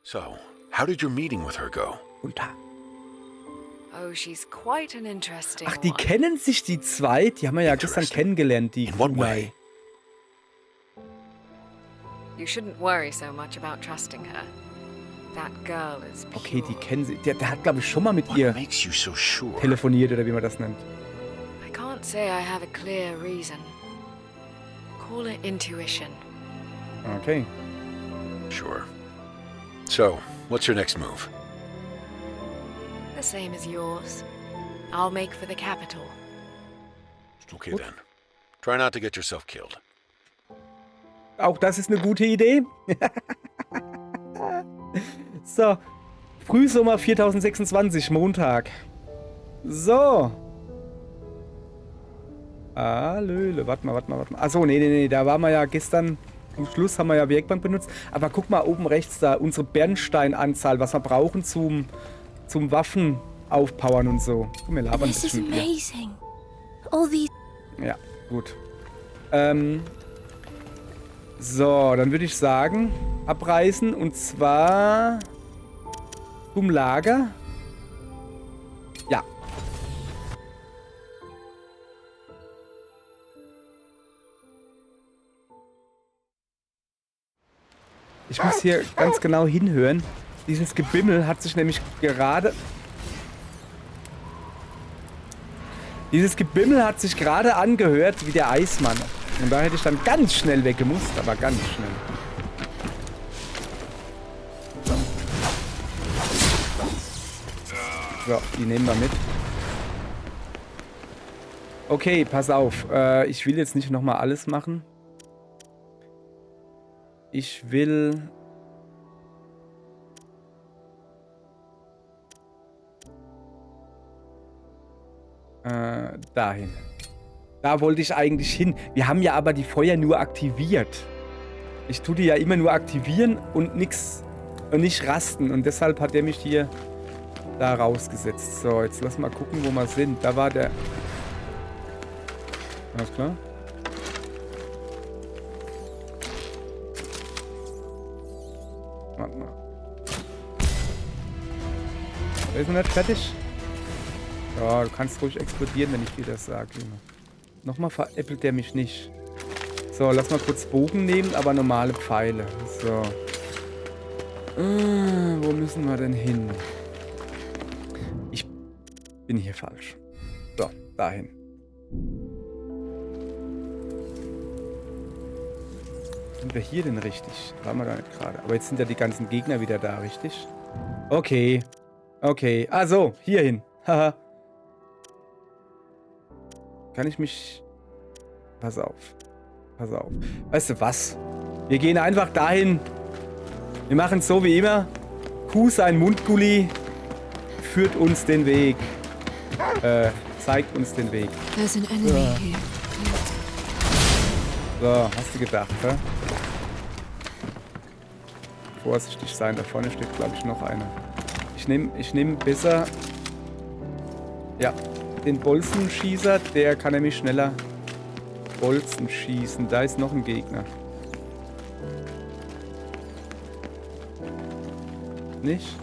So, how did your meeting with her go? Guten Tag. Oh, she's quite an interesting Ach, die one. kennen sich, die zwei. Die haben wir ja gestern Interesting. kennengelernt, die In what Kunai. way? You shouldn't worry so much about trusting her. That girl is pure. Okay, die kennen sie. Der hat, glaube ich, schon mal mit What ihr makes you so sure? telefoniert, oder wie man das nennt. I can't say I have a clear reason. Call it intuition. Okay. Sure. So, what's your next move? The same as yours. I'll make for the capital. Okay Gut. then. Try not to get yourself killed. Auch das ist eine gute Idee. So. Frühsommer 4026, Montag. So. Löle. Warte mal. Achso, nee. Da waren wir ja gestern. Am Schluss haben wir ja Werkbank benutzt. Aber guck mal oben rechts da. Unsere Bernsteinanzahl, was wir brauchen zum Waffen aufpowern und so. Guck, wir labern ein This is bisschen mit ihr. amazing. All these. Ja, gut. So, dann würde ich sagen, abreisen und zwar zum Lager. Ja. Ich muss hier ganz genau hinhören. Dieses Gebimmel hat sich nämlich gerade... Dieses Gebimmel hat sich gerade angehört wie der Eismann. Und da hätte ich dann ganz schnell weggemusst, aber ganz schnell. So, die nehmen wir mit. Okay, pass auf. Ich will jetzt nicht nochmal alles machen. Ich will... dahin. Da wollte ich eigentlich hin. Wir haben ja aber die Feuer nur aktiviert. Ich tue die ja immer nur aktivieren und nichts und nicht rasten. Und deshalb hat er mich hier da rausgesetzt. So, jetzt lass mal gucken, wo wir sind. Da war der... Alles klar? Warte mal. Der ist noch nicht fertig. Ja, du kannst ruhig explodieren, wenn ich dir das sage, Junge. Nochmal veräppelt der mich nicht. So, lass mal kurz Bogen nehmen, aber normale Pfeile. So. Wo müssen wir denn hin? Ich bin hier falsch. So, dahin. Sind wir hier denn richtig? Waren wir da nicht gerade? Aber jetzt sind ja die ganzen Gegner wieder da, richtig? Okay. Okay. Also, hierhin. Haha. Kann ich mich... Pass auf. Pass auf. Weißt du was? Wir gehen einfach dahin. Wir machen es so wie immer. Kuh sein Mundgulli führt uns den Weg. Zeigt uns den Weg. There's an enemy here. So, hast du gedacht, hä? Vorsichtig sein. Da vorne steht, glaube ich, noch einer. Ich nehm besser... Ja. Den Bolzenschießer, der kann nämlich schneller Bolzen schießen. Da ist noch ein Gegner. Nicht?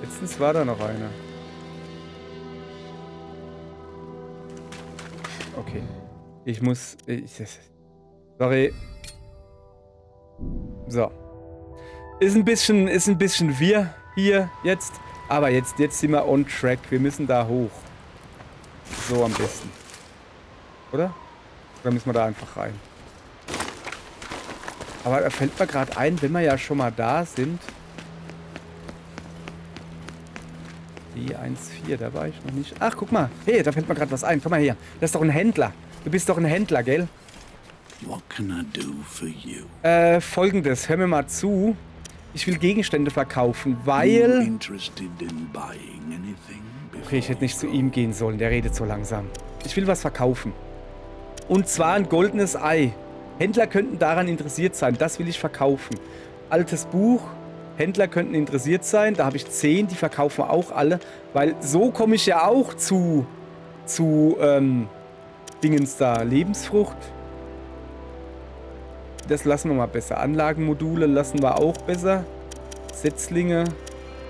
Letztens war da noch einer. Okay. Ich muss... sorry. So. Ist ein bisschen wir hier jetzt. Aber jetzt sind wir on track. Wir müssen da hoch. So am besten. Oder? Oder müssen wir da einfach rein? Aber da fällt mir gerade ein, wenn wir ja schon mal da sind. Die 1,4, da war ich noch nicht. Ach, guck mal. Hey, da fällt mir gerade was ein. Komm mal her. Das ist doch ein Händler. Du bist doch ein Händler, gell? What can I do for you? Folgendes. Hör mir mal zu. Ich will Gegenstände verkaufen, weil... Interested in buying anything Okay, ich hätte nicht zu ihm gehen sollen. Der redet so langsam. Ich will was verkaufen. Und zwar ein goldenes Ei. Händler könnten daran interessiert sein. Das will ich verkaufen. Altes Buch. Händler könnten interessiert sein. Da habe ich 10. Die verkaufen wir auch alle. Weil so komme ich ja auch zu Dingens da. Lebensfrucht. Das lassen wir mal besser. Anlagenmodule lassen wir auch besser. Setzlinge.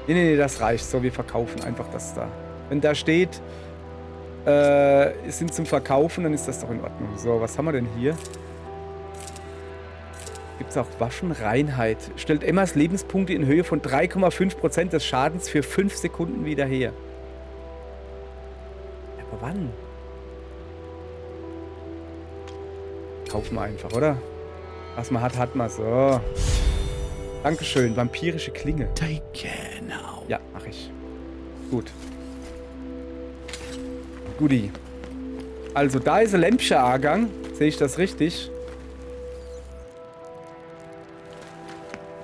Nee, das reicht. So, wir verkaufen einfach das da. Wenn da steht, sind zum Verkaufen, dann ist das doch in Ordnung. So, was haben wir denn hier? Gibt es auch Waffenreinheit. Stellt Emmas Lebenspunkte in Höhe von 3,5% des Schadens für 5 Sekunden wieder her. Ja, aber wann? Kaufen wir einfach, oder? Was man hat, hat man. So. Dankeschön. Vampirische Klinge. Take care now. Ja, mach ich. Gut. Guti. Also, da ist ein Lämpchen-Aargang. Sehe ich das richtig?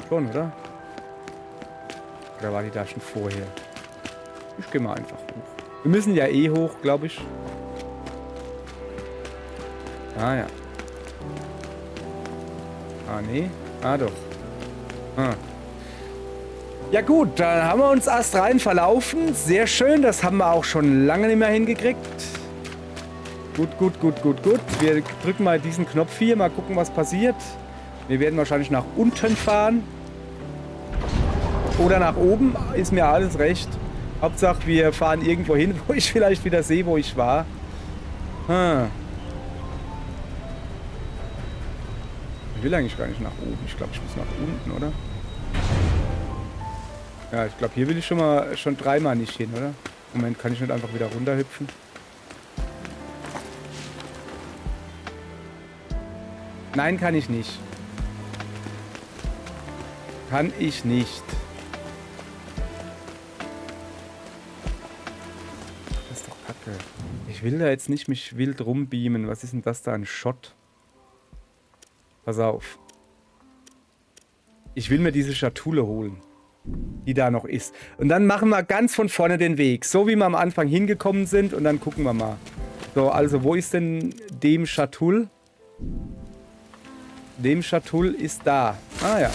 Schon, oder? Oder war die da schon vorher? Ich gehe mal einfach hoch. Wir müssen ja eh hoch, glaube ich. Ah, ja. Ah, nee. Ah, doch. Ah. Ja gut, dann haben wir uns astrein verlaufen. Sehr schön, das haben wir auch schon lange nicht mehr hingekriegt. Gut. Wir drücken mal diesen Knopf hier, mal gucken, was passiert. Wir werden wahrscheinlich nach unten fahren. Oder nach oben, ist mir alles recht. Hauptsache, wir fahren irgendwo hin, wo ich vielleicht wieder sehe, wo ich war. Ich will eigentlich gar nicht nach oben. Ich glaube, ich muss nach unten, oder? Ja, ich glaube, hier will ich schon dreimal nicht hin, oder? Moment, kann ich nicht einfach wieder runterhüpfen? Nein, kann ich nicht. Kann ich nicht. Das ist doch kacke. Ich will da jetzt nicht mich wild rumbeamen. Was ist denn das da, ein Shot? Pass auf. Ich will mir diese Schatulle holen, die da noch ist. Und dann machen wir ganz von vorne den Weg. So wie wir am Anfang hingekommen sind. Und dann gucken wir mal. So, also wo ist denn dem Schatull? Dem Schatull ist da. Ah ja.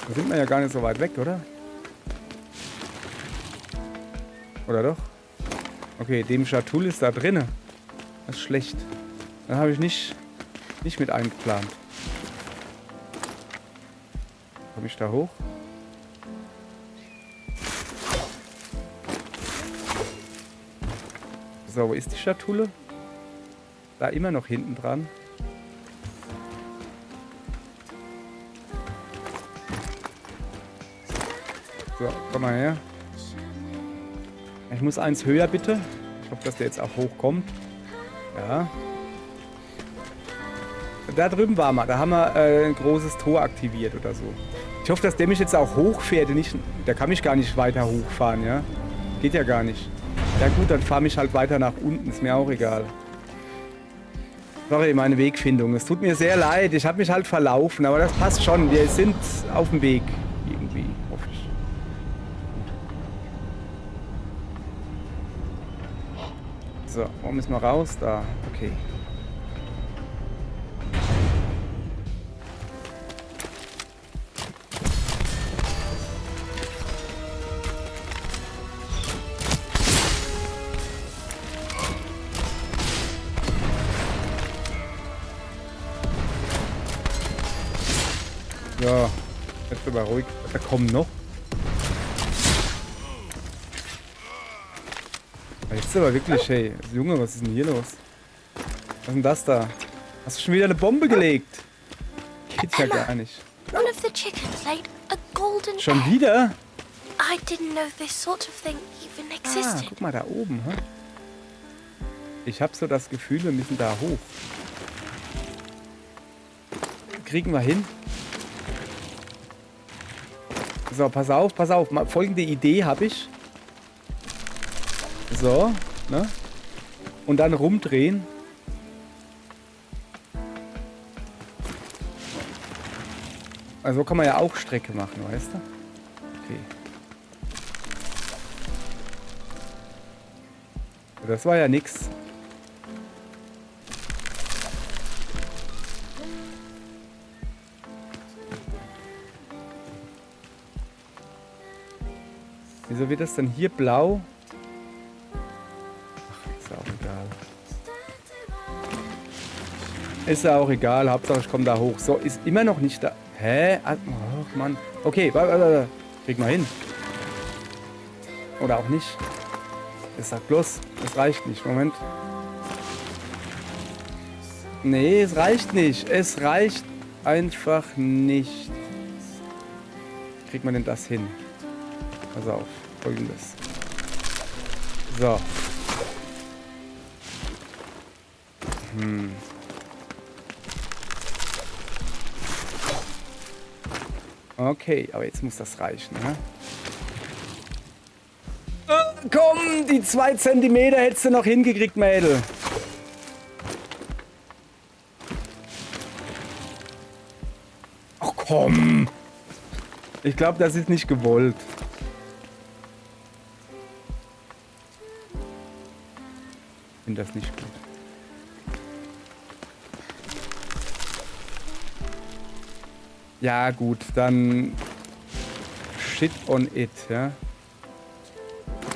Da sind wir ja gar nicht so weit weg, oder? Oder doch? Okay, dem Schatull ist da drinne. Das ist schlecht. Dann habe ich nicht mit eingeplant. Komme ich da hoch? So, wo ist die Schatulle? Da immer noch hinten dran. So, komm mal her. Ich muss eins höher, bitte. Ich hoffe, dass der jetzt auch hochkommt. Ja. Da drüben war mal. Da haben wir ein großes Tor aktiviert oder so. Ich hoffe, dass der mich jetzt auch hochfährt. Der kann mich gar nicht weiter hochfahren, ja? Geht ja gar nicht. Ja gut, dann fahre ich halt weiter nach unten. Ist mir auch egal. Sorry, meine Wegfindung. Es tut mir sehr leid. Ich habe mich halt verlaufen. Aber das passt schon. Wir sind auf dem Weg. Irgendwie, hoffe ich. So, wo müssen wir raus? Da. Okay. Ja, jetzt aber ruhig. Da kommen noch. Jetzt aber wirklich, hey. Junge, was ist denn hier los? Was ist denn das da? Hast du schon wieder eine Bombe gelegt? Geht's ja gar nicht. One of the chickens laid a golden Schon egg. wieder? I didn't know this sort of thing even Ah, existed. guck mal da oben, hä? Ich habe so das Gefühl, wir müssen da hoch. Kriegen wir hin? So, pass auf, pass auf. Folgende Idee habe ich. So, ne? Und dann rumdrehen. Also kann man ja auch Strecke machen, weißt du? Okay. Das war ja nix. Wieso wird das denn hier blau? Ach, ist ja auch egal. Ist ja auch egal. Hauptsache ich komme da hoch. So, ist immer noch nicht da. Hä? Oh, Mann. Okay, warte. Krieg mal hin. Oder auch nicht. Es sagt bloß, es reicht nicht. Moment. Nee, es reicht nicht. Es reicht einfach nicht. Wie kriegt man denn das hin? Pass auf. Folgendes. So. Okay, aber jetzt muss das reichen, ne? Komm, die 2 Zentimeter hättest du noch hingekriegt, Mädel. Ach komm. Ich glaube, das ist nicht gewollt. Ich finde das nicht gut. Ja, gut, dann shit on it, ja.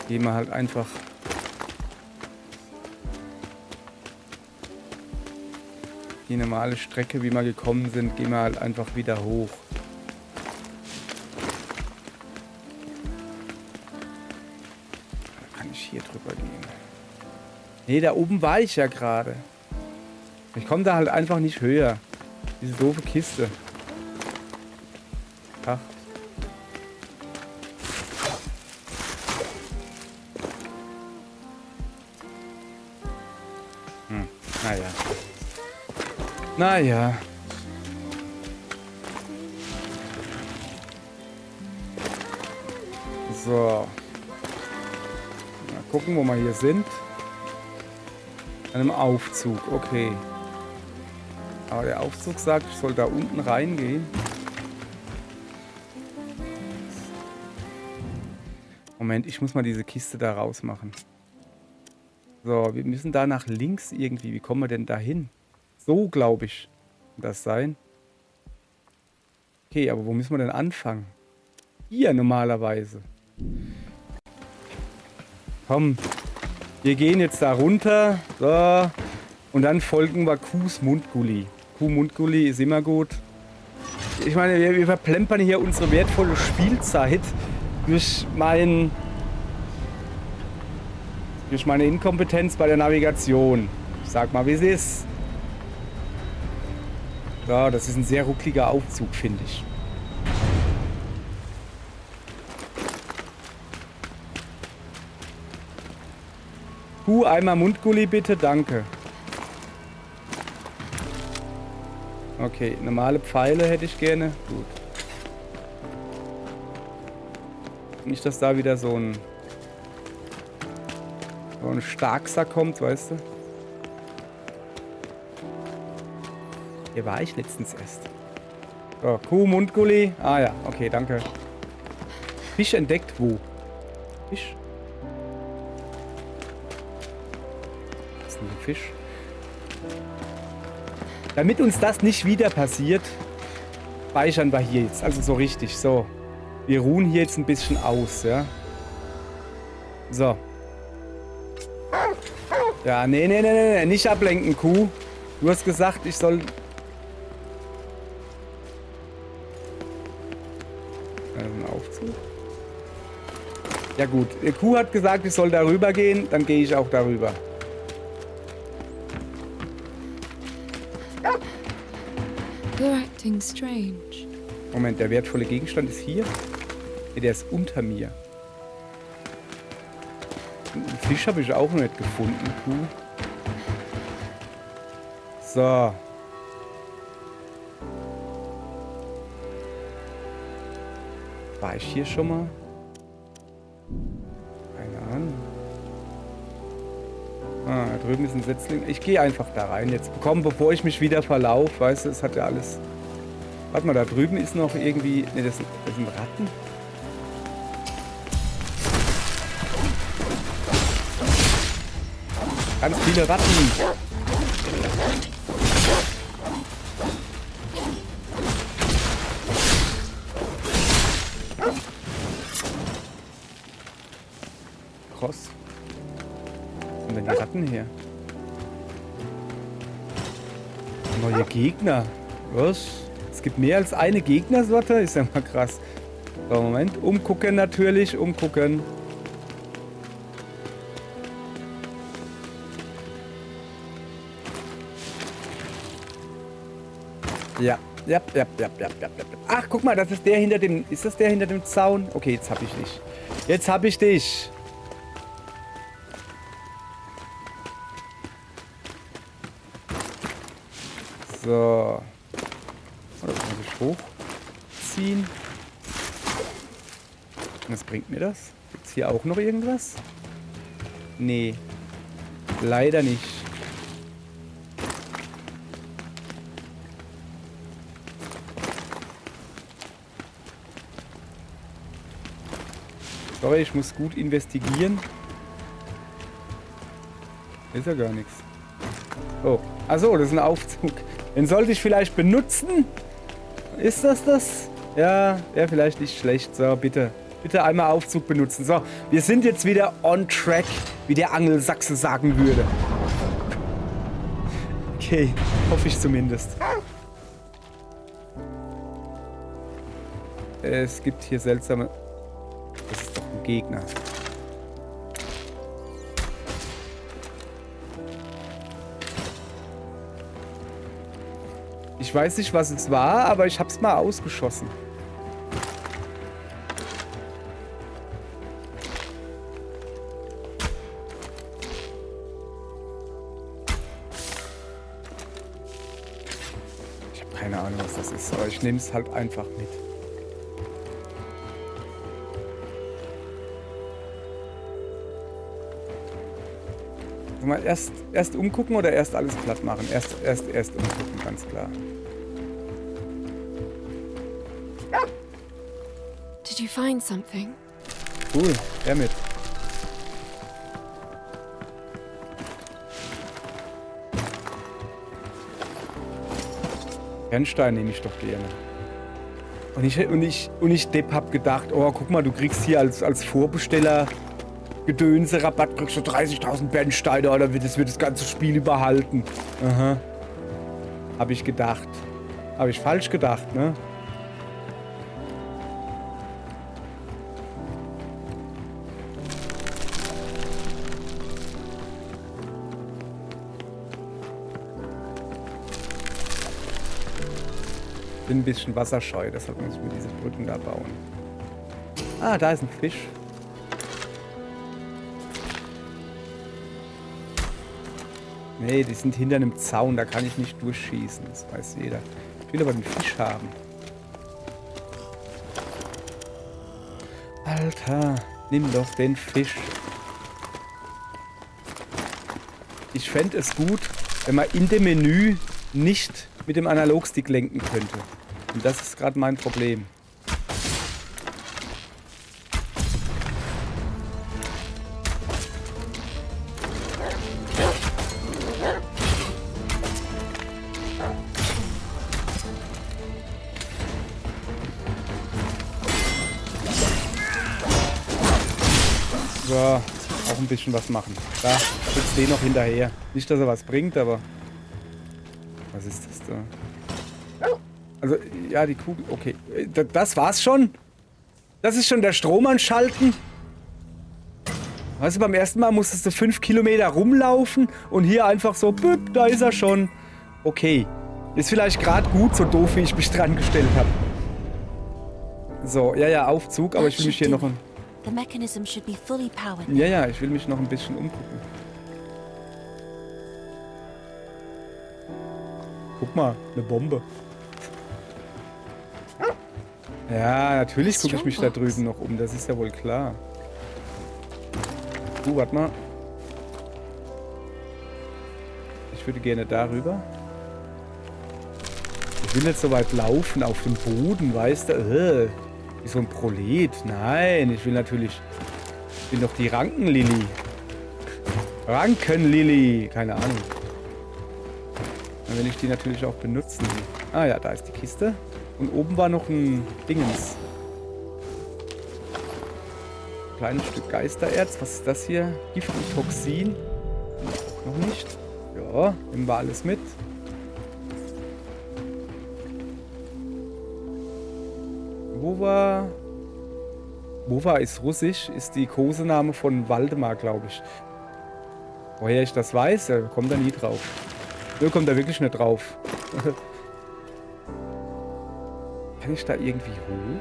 Gehen wir halt einfach die normale Strecke, wie wir gekommen sind, gehen wir halt einfach wieder hoch. Da kann ich hier drüber gehen. Nee, da oben war ich ja gerade. Ich komme da halt einfach nicht höher. Diese doofe Kiste. Ach. Naja. Naja. So. Mal gucken, wo wir hier sind. An einem Aufzug, okay. Aber der Aufzug sagt, ich soll da unten reingehen. Moment, ich muss mal diese Kiste da rausmachen. So, wir müssen da nach links irgendwie. Wie kommen wir denn da hin? So, glaube ich, kann das sein. Okay, aber wo müssen wir denn anfangen? Hier normalerweise. Komm, wir gehen jetzt da runter. So. Und dann folgen wir Kuhs Mundgully. Kuh Mundgully ist immer gut. Ich meine, wir verplempern hier unsere wertvolle Spielzeit durch meine Inkompetenz bei der Navigation. Ich sag mal, wie es ist. Ja, das ist ein sehr ruckliger Aufzug, finde ich. Einmal Mundgully bitte, danke. Okay, normale Pfeile hätte ich gerne. Gut. Nicht, dass da wieder so ein Starksack kommt, weißt du? Hier war ich letztens erst. So, Kuh, Mundgully. Ah ja, okay, danke. Fisch entdeckt wo? Fisch? Was ist denn ein Fisch? Damit uns das nicht wieder passiert, speichern wir hier jetzt. Also so richtig, so. Wir ruhen hier jetzt ein bisschen aus, ja. So. Ja, nee, nicht ablenken, Kuh. Du hast gesagt, ich soll... Ein Aufzug. Ja gut, die Kuh hat gesagt, ich soll darüber gehen, dann gehe ich auch darüber. You're acting strange. Moment, der wertvolle Gegenstand ist hier? Nee, der ist unter mir. Einen Fisch habe ich auch noch nicht gefunden, Kuh. So. War ich hier schon mal? Keine Ahnung. Ah, da drüben ist ein Setzling. Ich gehe einfach da rein jetzt. Komm, bevor ich mich wieder verlaufe. Weißt du, es hat ja alles... Warte mal, da drüben ist noch irgendwie... Ne, das sind Ratten. Ganz viele Ratten. Kross. Wo sind denn die Ratten her? Neue Gegner. Was? Es gibt mehr als eine Gegnersorte? Ist ja mal krass. So, Moment. Umgucken natürlich. Umgucken. Ja. Ja. Ach, guck mal, das ist der hinter dem... Ist das der hinter dem Zaun? Okay, jetzt hab ich dich. Jetzt hab ich dich. So. Oh, das muss ich hochziehen. Was bringt mir das? Gibt's hier auch noch irgendwas? Nee. Leider nicht. Sorry, ich muss gut investigieren. Ist ja gar nichts. Oh. Achso, das ist ein Aufzug. Den sollte ich vielleicht benutzen. Ist das das? Ja, wäre vielleicht nicht schlecht. So, bitte. Bitte einmal Aufzug benutzen. So, wir sind jetzt wieder on track, wie der Angelsachse sagen würde. Okay, hoffe ich zumindest. Es gibt hier seltsame... Das ist doch ein Gegner. Ich weiß nicht, was es war, aber ich hab's mal ausgeschossen. Ich habe keine Ahnung, was das ist, aber ich nehme es halt einfach mit. Mal erst umgucken oder erst alles platt machen? Erst umgucken, ganz klar. Did you find something? Cool, her mit. Kernstein nehme ich doch gerne. Und ich Depp hab gedacht, oh, guck mal, du kriegst hier als Vorbesteller Gedönse, Rabatt, kriegst du 30.000 Bernsteine oder das wird das ganze Spiel überhalten. Aha. Hab ich gedacht. Hab ich falsch gedacht, ne? Bin ein bisschen wasserscheu, deshalb muss ich mir diese Brücken da bauen. Ah, da ist ein Fisch. Nee, die sind hinter einem Zaun, da kann ich nicht durchschießen, das weiß jeder. Ich will aber den Fisch haben. Alter, nimm doch den Fisch. Ich fände es gut, wenn man in dem Menü nicht mit dem Analogstick lenken könnte. Und das ist gerade mein Problem. So, auch ein bisschen was machen. Da, jetzt den noch hinterher. Nicht, dass er was bringt, aber... Was ist das da? Also, ja, die Kugel... Okay, das war's schon? Das ist schon der Strom anschalten? Weißt du, beim ersten Mal musstest du 5 Kilometer rumlaufen und hier einfach so, büpp, da ist er schon. Okay, ist vielleicht gerade gut, so doof, wie ich mich dran gestellt habe. So, ja, Aufzug, aber ich will mich hier noch... The mechanism should be fully powered. Ja, ich will mich noch ein bisschen umgucken. Guck mal, eine Bombe. Ja, natürlich gucke ich mich da drüben noch um, das ist ja wohl klar. Warte mal. Ich würde gerne darüber. Ich will nicht so weit laufen auf dem Boden, weißt du? Wie so ein Prolet. Nein, ich will natürlich... Ich will noch die Rankenlilly. Rankenlilly. Keine Ahnung. Dann will ich die natürlich auch benutzen. Ah ja, da ist die Kiste. Und oben war noch ein Dingens. Kleines Stück Geistererz. Was ist das hier? Gift und Toxin. Noch nicht. Ja, nehmen wir alles mit. Wova ist russisch, ist die Kosename von Waldemar, glaube ich. Woher ich das weiß, kommt da nie drauf. Nur kommt da wirklich nicht drauf. Kann ich da irgendwie hoch?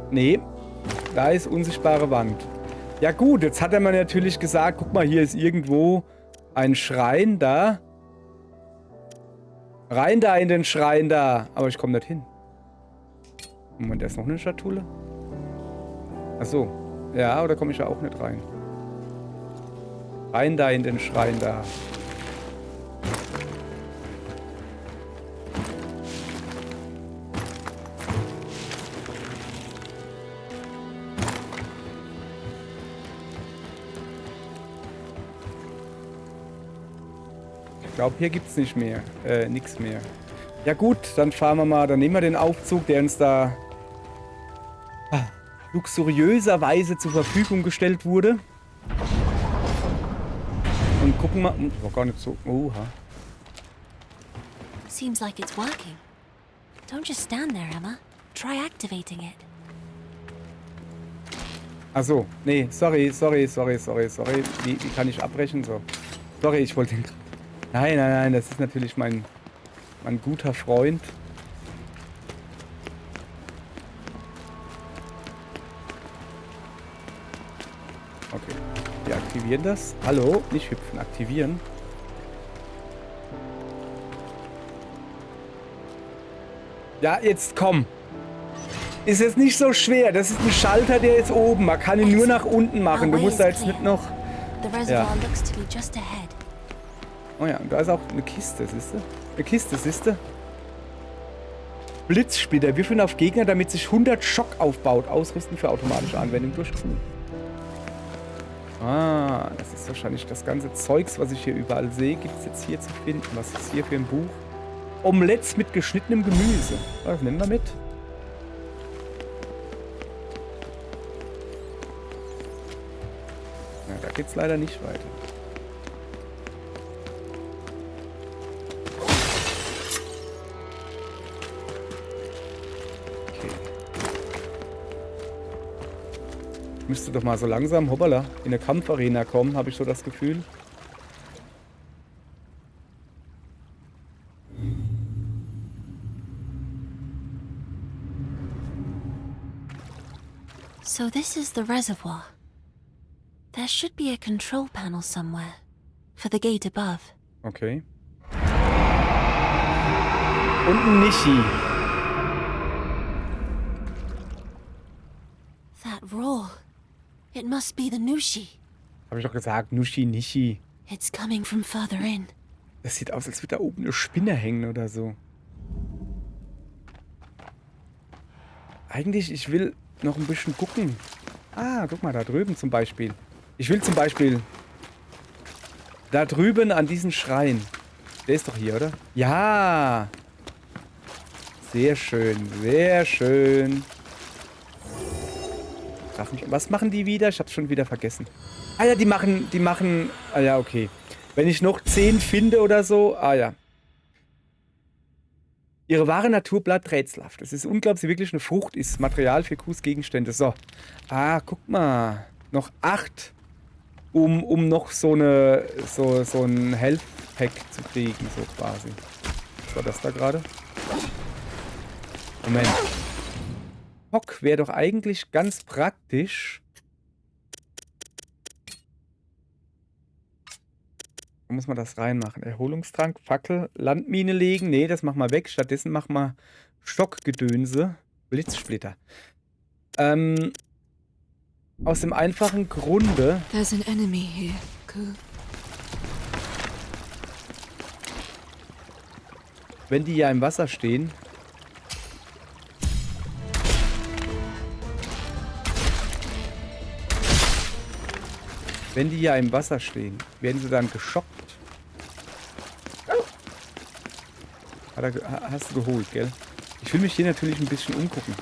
Nee, da ist unsichtbare Wand. Ja gut, jetzt hat er mir natürlich gesagt, guck mal, hier ist irgendwo ein Schrein da. Rein da in den Schrein da. Aber ich komme nicht hin. Moment, da ist noch eine Schatulle. Ach so. Ja, oder komme ich da auch nicht rein? Rein da in den Schrein da. Ich glaube, hier gibt es nicht mehr. Nichts mehr. Ja gut, dann fahren wir mal, dann nehmen wir den Aufzug, der uns da luxuriöserweise zur Verfügung gestellt wurde. Und gucken mal. War gar nicht so. Oha. Seems like it's working. Don't just stand there, Emma. Try activating it. Achso, nee, sorry. Wie kann ich abbrechen? So. Sorry, ich wollte den. Nein, das ist natürlich mein guter Freund. Okay, wir aktivieren das. Hallo, nicht hüpfen, aktivieren. Ja, jetzt komm. Ist jetzt nicht so schwer. Das ist ein Schalter, der ist oben. Man kann ihn nur nach unten machen. Du musst da jetzt nicht noch... The reservoir looks to be just ahead. Oh ja, und da ist auch eine Kiste, siehst du? Eine Kiste, siehst du? Blitzsplitter. Würfeln auf Gegner, damit sich 100 Schock aufbaut. Ausrüsten für automatische Anwendung durch Q. Ah, das ist wahrscheinlich das ganze Zeugs, was ich hier überall sehe. Gibt es jetzt hier zu finden? Was ist hier für ein Buch? Omelettes mit geschnittenem Gemüse. Das nehmen wir mit. Ja, da geht's leider nicht weiter. Müsste doch mal so langsam, hoppala, in eine Kampfarena kommen, habe ich so das Gefühl. So this is the reservoir. There should be a control panel somewhere. For the gate above. Okay. Und ein Nishi. That roar. It must be the Nushi. Habe ich doch gesagt, Nushi, Nishi. It's coming from further in. Das sieht aus, als würde da oben eine Spinne hängen oder so. Eigentlich, ich will noch ein bisschen gucken. Ah, guck mal, da drüben zum Beispiel. Ich will zum Beispiel da drüben an diesen Schrein. Der ist doch hier, oder? Ja! Sehr schön, sehr schön. Was machen die wieder? Ich hab's schon wieder vergessen. Ah ja, die machen... Ah ja, okay. Wenn ich noch 10 finde oder so... Ah ja. Ihre wahre Natur bleibt rätselhaft. Es ist unglaublich, sie wirklich eine Frucht ist. Material für Qs Gegenstände. So. Ah, guck mal. Noch 8. Um noch so ein Health Pack zu kriegen, so quasi. Was war das da gerade? Moment. Hock wäre doch eigentlich ganz praktisch. Wo muss man das reinmachen? Erholungstrank, Fackel, Landmine legen. Nee, das machen wir weg. Stattdessen machen wir Stockgedönse. Blitzsplitter. Aus dem einfachen Grunde... There's an enemy here, Q. Wenn die ja im Wasser stehen... Wenn die ja im Wasser stehen, werden sie dann geschockt. Hast du geholt, gell? Ich will mich hier natürlich ein bisschen umgucken.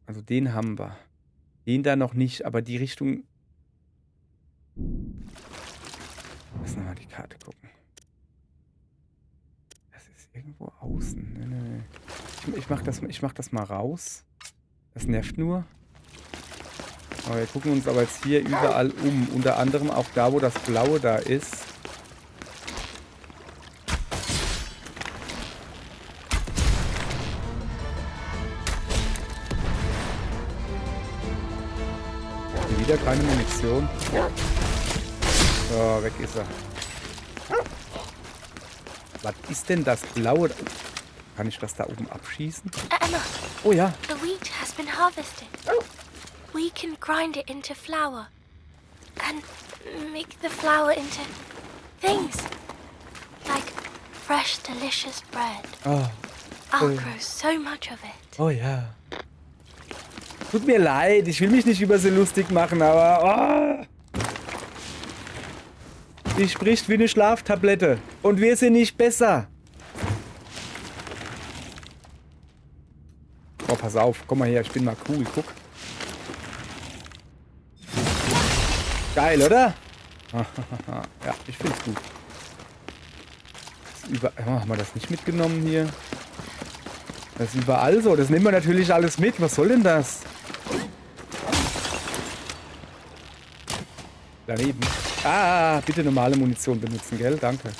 Also den haben wir. Den da noch nicht, aber die Richtung... die Karte gucken. Das ist irgendwo außen. Nee. Ich mach das mal raus. Das nervt nur. Aber wir gucken uns aber jetzt hier überall um. Unter anderem auch da, wo das Blaue da ist. Wieder keine Munition. So, weg ist er. Was ist denn das Blaue? Kann ich das da oben abschießen? Emma, Oh ja. the wheat has been harvested. We can grind it into flour and make the flour into things like fresh, delicious bread. Oh, I'll grow so much of it. oh ja. Tut mir leid, ich will mich nicht über sie lustig machen, aber... Oh. Die spricht wie eine Schlaftablette. Und wir sind nicht besser. Oh, pass auf. Komm mal her, ich bin mal cool. Guck. Geil, oder? Ja, ich find's gut. Haben wir das nicht mitgenommen hier? Das ist überall so. Das nehmen wir natürlich alles mit. Was soll denn das? Daneben. Ah, bitte normale Munition benutzen, gell? Danke.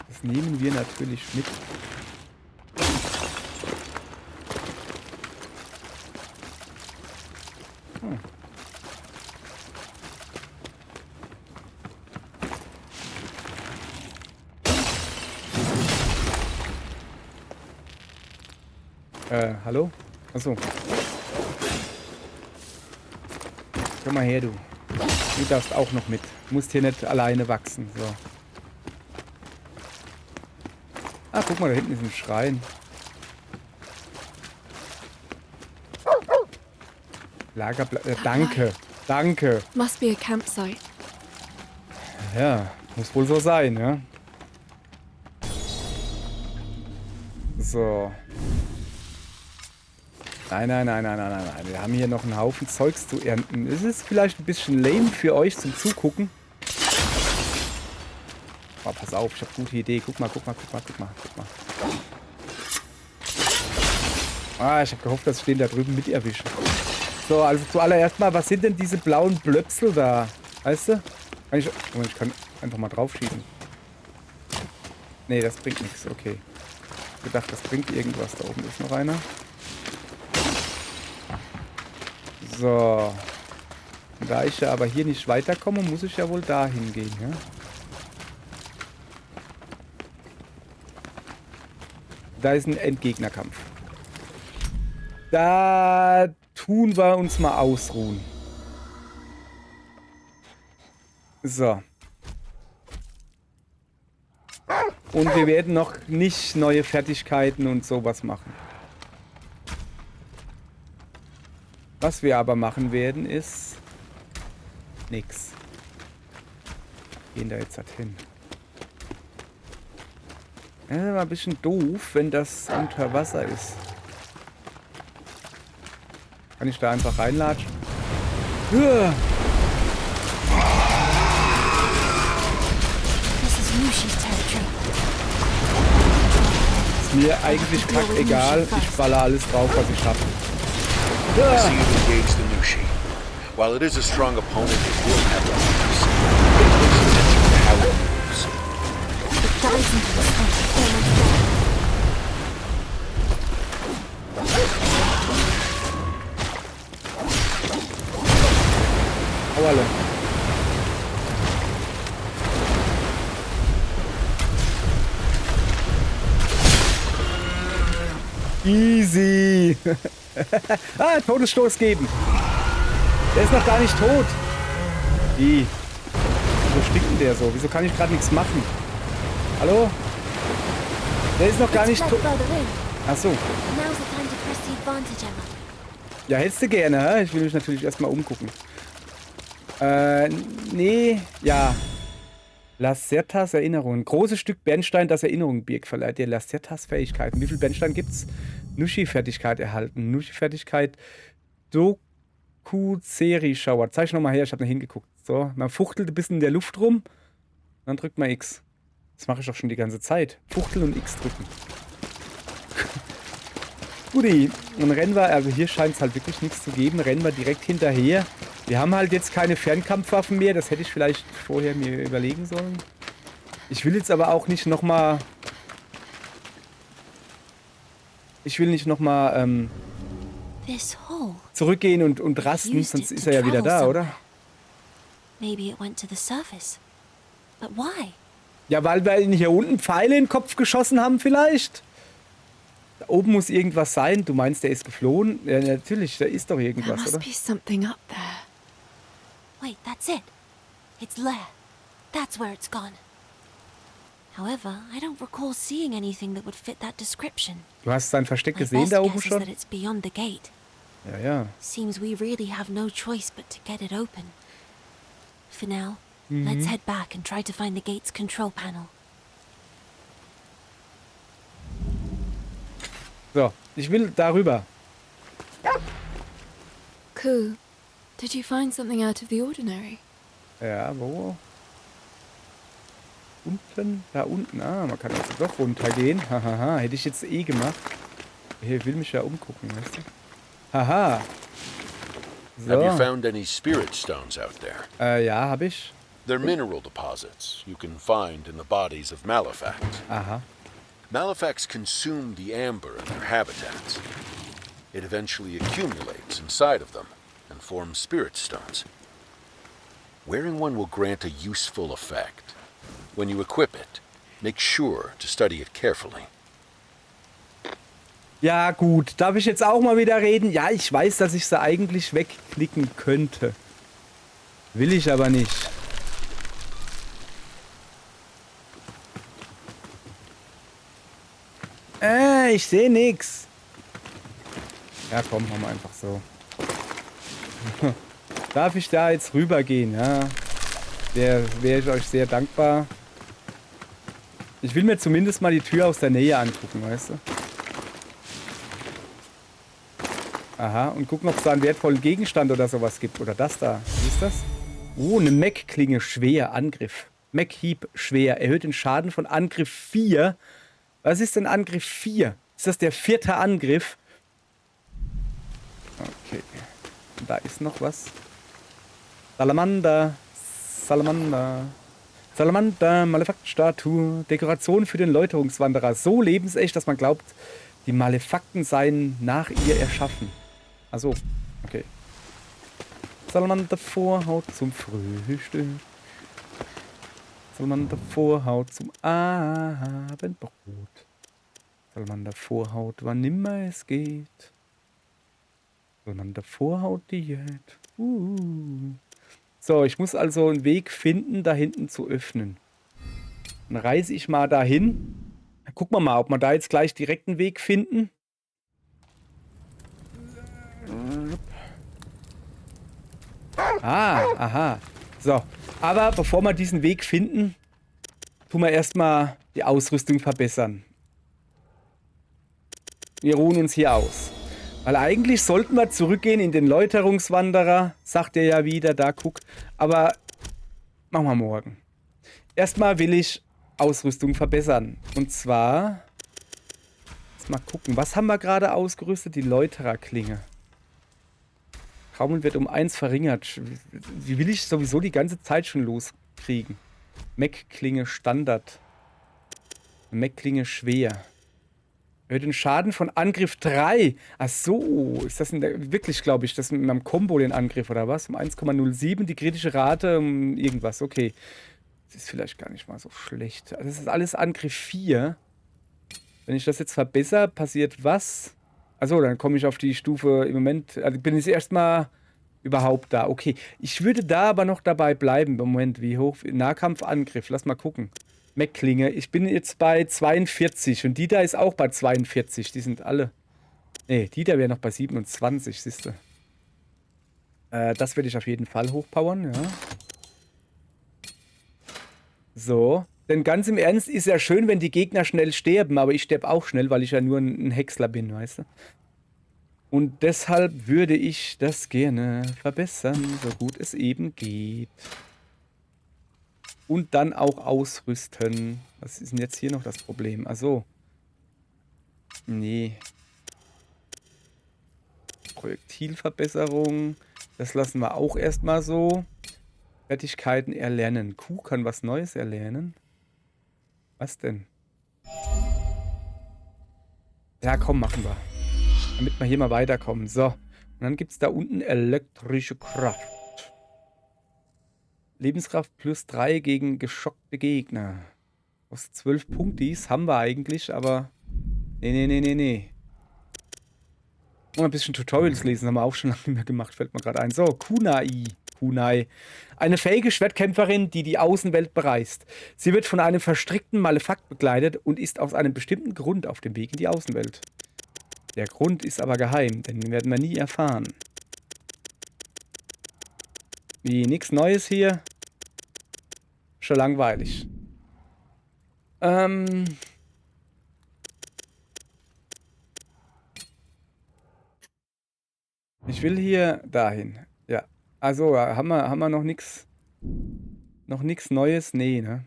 Das nehmen wir natürlich mit. Hallo? Achso. Komm mal her, du. Du darfst auch noch mit. Du musst hier nicht alleine wachsen. So. Ah, guck mal, da hinten ist ein Schrein. Lagerplatz. Danke. Danke. Must be a campsite. Ja, muss wohl so sein, ja. So. Nein. Wir haben hier noch einen Haufen Zeugs zu ernten. Ist es vielleicht ein bisschen lame für euch zum Zugucken? Oh, pass auf, ich habe gute Idee. Guck mal. Ah, ich habe gehofft, dass ich den da drüben mit erwische. So, also zuallererst mal, was sind denn diese blauen Blöpsel da? Weißt du? Ich kann einfach mal drauf schießen. Nee, das bringt nichts. Okay. Ich hab gedacht, das bringt irgendwas. Da oben ist noch einer. So. Da ich ja aber hier nicht weiterkomme, muss ich ja wohl dahin gehen, ja? Da ist ein Endgegnerkampf. Da tun wir uns mal ausruhen. So. Und wir werden noch nicht neue Fertigkeiten und sowas machen. Was wir aber machen werden, ist nix. Gehen da jetzt halt hin. Ja, das ist aber ein bisschen doof, wenn das unter Wasser ist. Kann ich da einfach reinlatschen? Ja. This is Mushi's territory. Ist mir eigentlich kackegal. Ich baller alles drauf, was ich habe. I see you've engaged the Nushi. While it is a strong opponent, it will have weaknesses. It looks at how it moves. It dives into the swamp almost dead. Auerle. Easy. Ah, Todesstoß geben. Der ist noch gar nicht tot. Wie? Wieso stickt denn der so? Wieso kann ich gerade nichts machen? Hallo? Der ist noch gar nicht tot. Ach so. Now's the time to press the advantage, Emma. Ja, hättest du gerne, hä? Ich will mich natürlich erstmal umgucken. Nee, ja. Lacertas Erinnerungen. Großes Stück Bernstein, das Erinnerungen birgt, verleiht dir Lacertas Fähigkeiten. Wie viel Bernstein gibt's? Nushi-Fertigkeit erhalten. Nushi-Fertigkeit Doku-Serie-Schauer. Zeig nochmal her, ich habe da hingeguckt. So, man fuchtelt ein bisschen in der Luft rum, dann drückt man X. Das mache ich doch schon die ganze Zeit. Fuchteln und X drücken. Guti, und rennen wir, also hier scheint es halt wirklich nichts zu geben, rennen wir direkt hinterher. Wir haben halt jetzt keine Fernkampfwaffen mehr, das hätte ich vielleicht vorher mir überlegen sollen. Ich will jetzt aber auch nicht nochmal... zurückgehen und rasten, sonst ist er ja wieder da, oder? Maybe it went to the surface. But why? Ja, weil wir ihn hier unten Pfeile in den Kopf geschossen haben vielleicht. Da oben muss irgendwas sein. Du meinst, der ist geflohen? Ja, natürlich, da ist doch There irgendwas, must oder? be something up there. Wait, that's it. It's there. That's where it's gone. However, I don't recall seeing anything that would fit that description. Du hast sein Versteck My gesehen best da oben guess is schon? that it's beyond the gate. Ja, ja. Seems we really have no choice but to get it open. For now, let's head back and try to find the gate's control panel. So, ich will darüber. Ku, did you find something out of the ordinary? Ja, wo? Unten? Da unten. Ah, man kann also doch runtergehen. Hahaha, hätte ich jetzt eh gemacht. Hier will mich ja umgucken, weißt du? Haha. Have you So. found any spirit stones out there? Ja, hab ich. They're mineral deposits you can find in the bodies of Malefacts. Aha. Malefacts consume the amber in their habitats. It eventually accumulates inside of them and forms spirit stones. Wearing one will grant a useful effect. When you equip it, make sure to study it carefully. Ja, gut. Darf ich jetzt auch mal wieder reden? Ja, ich weiß, dass ich sie eigentlich wegklicken könnte. Will ich aber nicht. Ich sehe nix. Ja, komm, machen wir einfach so. Darf ich da jetzt rübergehen? Ja. Wäre ich euch sehr dankbar. Ich will mir zumindest mal die Tür aus der Nähe angucken, weißt du? Aha, und gucken, ob es da einen wertvollen Gegenstand oder sowas gibt. Oder das da. Wie ist das? Oh, eine Mech-Klinge. Schwer. Angriff. Mech-Hieb. Schwer. Erhöht den Schaden von Angriff 4. Was ist denn Angriff 4? Ist das der 4. Angriff? Okay. Und da ist noch was. Salamander. Salamander. Salamander. Malefakt-Statue. Dekoration für den Läuterungswanderer. So lebensecht, dass man glaubt, die Malefakten seien nach ihr erschaffen. Achso. Okay. Salamander Vorhaut zum Frühstück. Salamander Vorhaut zum Abendbrot. Salamander Vorhaut, wann immer es geht. Salamander Vorhaut Diät. So, ich muss also einen Weg finden, da hinten zu öffnen. Dann reise ich mal dahin. Gucken wir mal, ob wir da jetzt gleich direkt einen Weg finden. Ah, aha. So, aber bevor wir diesen Weg finden, tun wir erstmal die Ausrüstung verbessern. Wir ruhen uns hier aus. Weil eigentlich sollten wir zurückgehen in den Läuterungswanderer, sagt er ja wieder, da guck. Aber machen wir morgen. Erstmal will ich Ausrüstung verbessern. Und zwar, jetzt mal gucken, was haben wir gerade ausgerüstet? Die Läutererklinge. Raumel wird um 1 verringert. Wie will ich sowieso die ganze Zeit schon loskriegen? Mech-Klinge Standard. Mech-Klinge schwer. Erhöht den Schaden von Angriff 3. Ach so, ist das wirklich, glaube ich, das mit meinem Combo den Angriff oder was? Um 1,07, die kritische Rate um irgendwas. Okay. Das ist vielleicht gar nicht mal so schlecht. Also das ist alles Angriff 4. Wenn ich das jetzt verbessere, passiert was? Achso, dann komme ich auf die Stufe im Moment. Also bin ich erstmal überhaupt da. Okay, ich würde da aber noch dabei bleiben. Moment, wie hoch? Nahkampfangriff, lass mal gucken. Mech-Klinge. Ich bin jetzt bei 42 und die da ist auch bei 42. Die sind alle. Nee, die da wäre noch bei 27, siehst du. Das werde ich auf jeden Fall hochpowern, ja. So. Denn ganz im Ernst ist ja schön, wenn die Gegner schnell sterben, aber ich sterbe auch schnell, weil ich ja nur ein Häcksler bin, weißt du? Und deshalb würde ich das gerne verbessern, so gut es eben geht. Und dann auch ausrüsten. Was ist denn jetzt hier noch das Problem? Also, nee. Projektilverbesserung. Das lassen wir auch erstmal so. Fertigkeiten erlernen. Q kann was Neues erlernen. Was denn? Ja, komm, machen wir. Damit wir hier mal weiterkommen. So. Und dann gibt es da unten elektrische Kraft. Lebenskraft plus 3 gegen geschockte Gegner. Aus 12 Punktis haben wir eigentlich, aber... Nee. Und ein bisschen Tutorials lesen haben wir auch schon lange nicht mehr gemacht, fällt mir gerade ein. So, Kunai. Eine fähige Schwertkämpferin, die die Außenwelt bereist. Sie wird von einem verstrickten Malefakt begleitet und ist aus einem bestimmten Grund auf dem Weg in die Außenwelt. Der Grund ist aber geheim, denn den werden wir nie erfahren. Wie, nichts Neues hier? Schon langweilig. Ich will hier dahin. Ja. Also, haben wir noch nichts Neues? Nee, ne?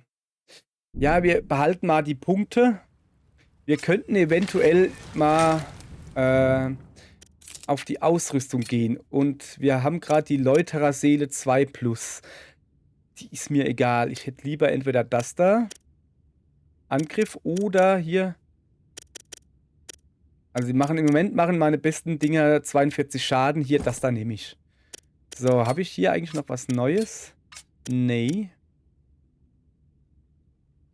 Ja, wir behalten mal die Punkte. Wir könnten eventuell mal auf die Ausrüstung gehen. Und wir haben gerade die Läuterer Seele 2+. Die ist mir egal. Ich hätte lieber entweder das da. Angriff oder hier. Also im Moment machen meine besten Dinger 42 Schaden. Hier, das da nehme ich. So, habe ich hier eigentlich noch was Neues? Nee.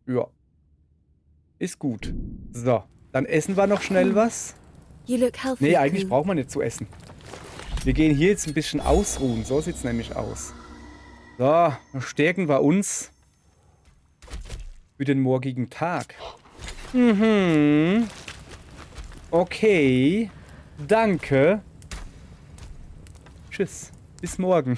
Ja. Ist gut. So, dann essen wir noch schnell was. You look healthy. Nee, eigentlich Q. braucht man nicht zu essen. Wir gehen hier jetzt ein bisschen ausruhen. So sieht es nämlich aus. So, dann stärken wir uns für den morgigen Tag. Okay. Danke. Tschüss. Bis morgen.